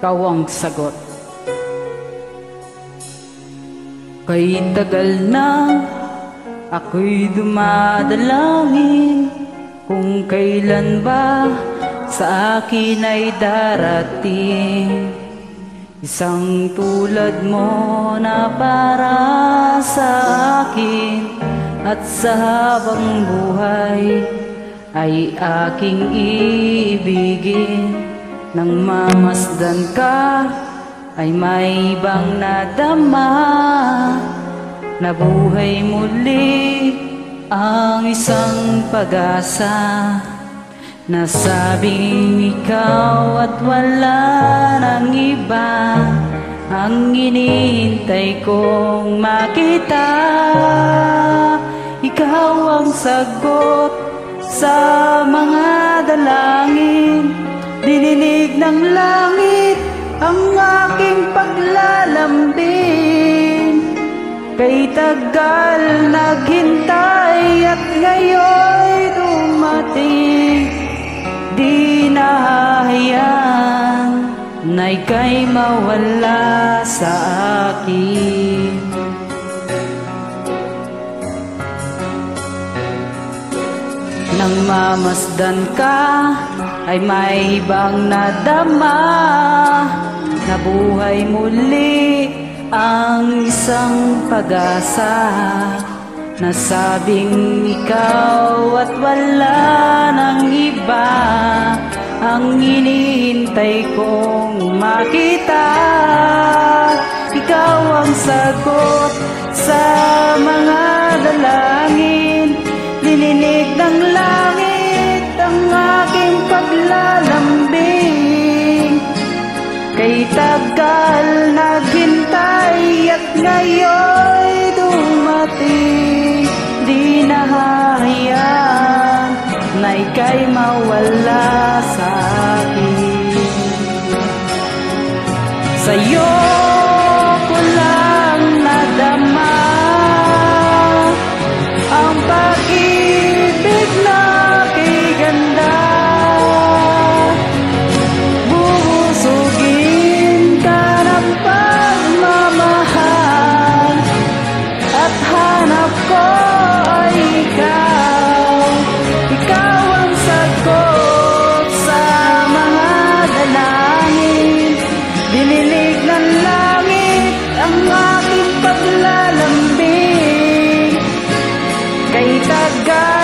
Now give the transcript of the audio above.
ikaw ang sagot. Kay tagal na ako'y dumadalangin kung kailan ba sa akin ay darating isang tulad mo na para sa akin, at sa habang buhay ay aking ibigin. Nang mamasdan ka ay may ibang nadama, nabuhay muli ang isang pag-asa. Nasabing ikaw at wala nang iba ang iniintay kong makita. Ikaw ang sagot sa mga dalangin, dininig ng langit ang aking paglalambing. Kay tagal naghintay at ngayon'y dumating, di nahahayaan na ika'y mawala sa akin. Nang mamasdan ka ay may ibang nadama, nabuhay muli ang isang pag-asa. Nasabing ikaw at wala nang iba ang hinihintay kong makita. Ikaw ang sagot sa mga dalangin, dininig ng langit ang aking paglalambing. Kay tagal naghintay at ngayon'y dumating, di nahahayaan na ika'y mawala sa akin. Sa'yo ko lang nadama ang pag-ibig na kay ganda. Bubusugin ka ng pagmamahal at hanap ko ay ikaw. Ikaw ang sagot sa mga dalangin, dinilig ng langit ang aking paglalambing. Kay tagal